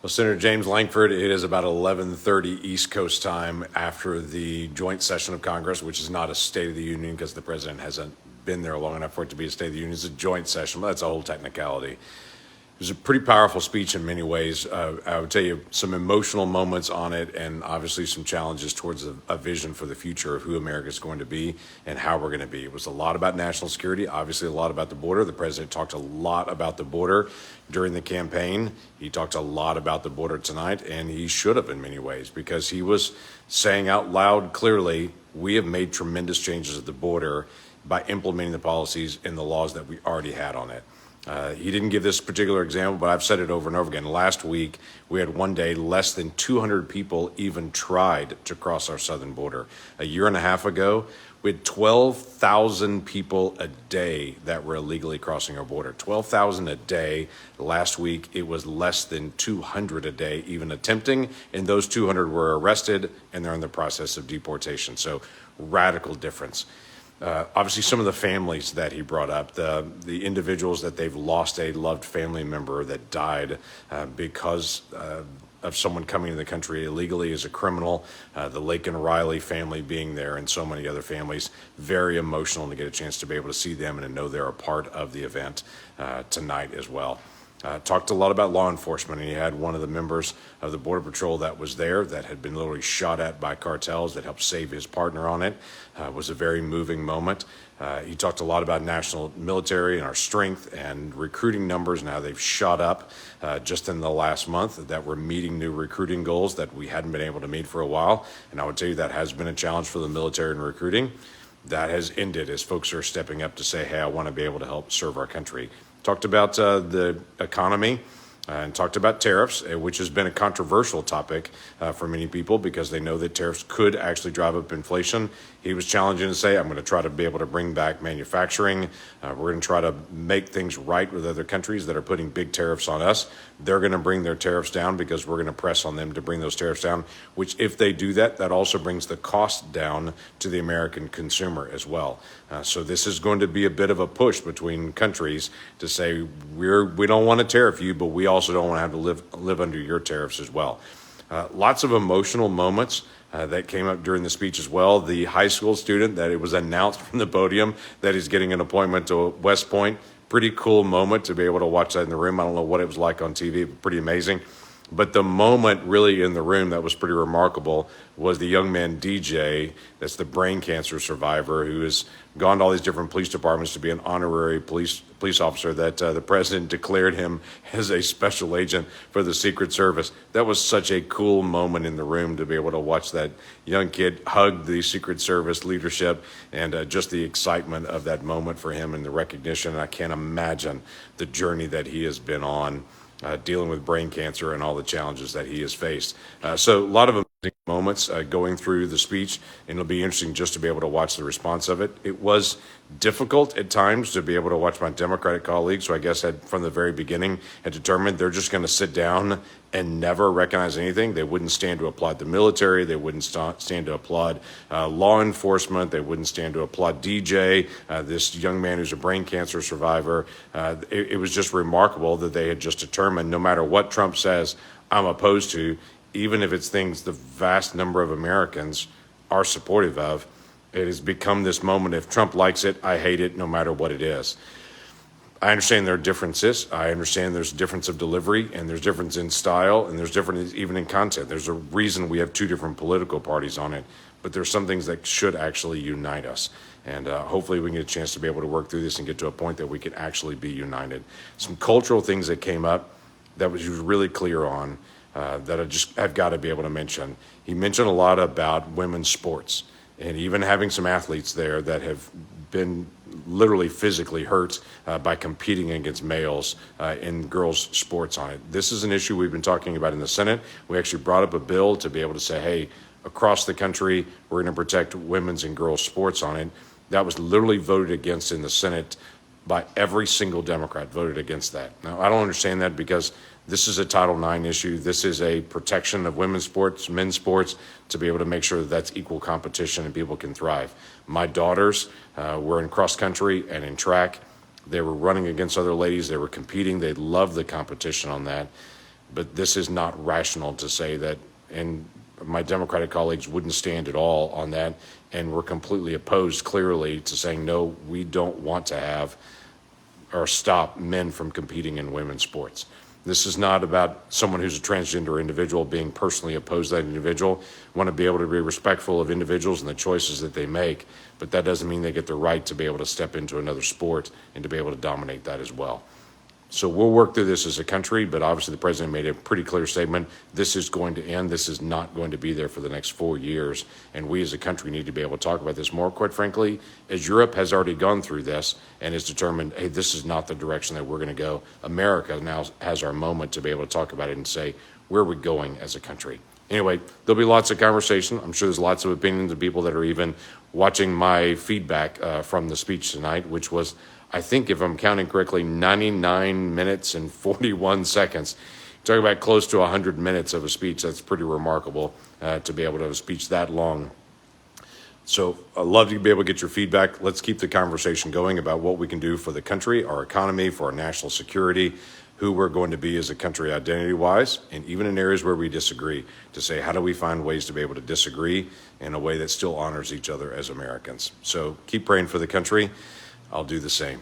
Well, Senator James Lankford, it is about 11:30 East Coast time after the joint session of Congress, which is not a State of the Union because the president hasn't been there long enough for it to be a State of the Union. It's a joint session, but that's a whole technicality. It was a pretty powerful speech in many ways. I would tell you some emotional moments on it and obviously some challenges towards a vision for the future of who America is going to be and how we're going to be. It was a lot about national security, obviously a lot about the border. The president talked a lot about the border during the campaign. He talked a lot about the border tonight, and he should have in many ways because he was saying out loud clearly, we have made tremendous changes at the border by implementing the policies and the laws that we already had on it. He didn't give this particular example, but I've said it over and over again. Last week, we had one day less than 200 people even tried to cross our southern border. A year and a half ago, we had 12,000 people a day that were illegally crossing our border. 12,000 a day. Last week, it was less than 200 a day even attempting, and those 200 were arrested, and they're in the process of deportation. So radical difference. Obviously, some of the families that he brought up, the individuals that they've lost a loved family member that died because of someone coming to the country illegally as a criminal, the Lake and Riley family being there and so many other families, very emotional to get a chance to be able to see them and to know they're a part of the event tonight as well. Talked a lot about law enforcement, and he had one of the members of the Border Patrol that was there that had been literally shot at by cartels that helped save his partner on it. It was a very moving moment. He talked a lot about national military and our strength and recruiting numbers and how they've shot up just in the last month, that we're meeting new recruiting goals that we hadn't been able to meet for a while. And I would tell you that has been a challenge for the military in recruiting. That has ended as folks are stepping up to say, hey, I want to be able to help serve our country. Talked about the economy and talked about tariffs, which has been a controversial topic for many people because they know that tariffs could actually drive up inflation. He was challenging to say, I'm going to try to be able to bring back manufacturing. We're going to try to make things right with other countries that are putting big tariffs on us. They're going to bring their tariffs down because we're going to press on them to bring those tariffs down, which if they do that, that also brings the cost down to the American consumer as well. So this is going to be a bit of a push between countries to say, we don't want to tariff you, but we also don't want to have to live under your tariffs as well. Lots of emotional moments that came up during the speech as well. The high school student that it was announced from the podium that he's getting an appointment to West Point. Pretty cool moment to be able to watch that in the room. I don't know what it was like on TV, but pretty amazing. But the moment really in the room that was pretty remarkable was the young man DJ, that's the brain cancer survivor who has gone to all these different police departments to be an honorary police officer, that the president declared him as a special agent for the Secret Service. That was such a cool moment in the room to be able to watch that young kid hug the Secret Service leadership and just the excitement of that moment for him and the recognition. And I can't imagine the journey that he has been on dealing with brain cancer and all the challenges that he has faced. So a lot of amazing moments going through the speech, and it'll be interesting just to be able to watch the response of it. It was difficult at times to be able to watch my Democratic colleagues, who I guess had from the very beginning had determined they're just going to sit down and never recognize anything. They wouldn't stand to applaud the military. They wouldn't stand to applaud law enforcement. They wouldn't stand to applaud DJ, this young man who's a brain cancer survivor. It was just remarkable that they had just determined no matter what Trump says, I'm opposed to, even if it's things the vast number of Americans are supportive of. It has become this moment, if Trump likes it, I hate it, no matter what it is. I understand there are differences. I understand there's a difference of delivery, and there's difference in style, and there's difference even in content. There's a reason we have two different political parties on it, but there's some things that should actually unite us. And hopefully we can get a chance to be able to work through this and get to a point that we can actually be united. Some cultural things that came up that was really clear on that I've got to be able to mention. He mentioned a lot about women's sports and even having some athletes there that have been literally physically hurt by competing against males in girls' sports on it. This is an issue we've been talking about in the Senate. We actually brought up a bill to be able to say, hey, across the country, we're going to protect women's and girls' sports on it. That was literally voted against in the Senate by every single Democrat voted against that. Now, I don't understand that because this is a Title IX issue. This is a protection of women's sports, men's sports, to be able to make sure that that's equal competition and people can thrive. My daughters were in cross country and in track. They were running against other ladies. They were competing. They loved the competition on that. But this is not rational to say that, and my Democratic colleagues wouldn't stand at all on that, and we're completely opposed clearly to saying, no, we don't want to have or stop men from competing in women's sports. This is not about someone who's a transgender individual being personally opposed to that individual. Want to be able to be respectful of individuals and the choices that they make, but that doesn't mean they get the right to be able to step into another sport and to be able to dominate that as well. So we'll work through this as a country, but obviously the president made a pretty clear statement. This is going to end. This is not going to be there for the next 4 years. And we as a country need to be able to talk about this more, quite frankly, as Europe has already gone through this and has determined, hey, this is not the direction that we're going to go. America now has our moment to be able to talk about it and say, where are we going as a country? Anyway, there'll be lots of conversation. I'm sure there's lots of opinions of people that are even watching my feedback from the speech tonight, which was, I think if I'm counting correctly, 99 minutes and 41 seconds. Talk about close to 100 minutes of a speech. That's pretty remarkable to be able to have a speech that long. So I'd love to be able to get your feedback. Let's keep the conversation going about what we can do for the country, our economy, for our national security, who we're going to be as a country identity-wise, and even in areas where we disagree, to say how do we find ways to be able to disagree in a way that still honors each other as Americans. So keep praying for the country. I'll do the same.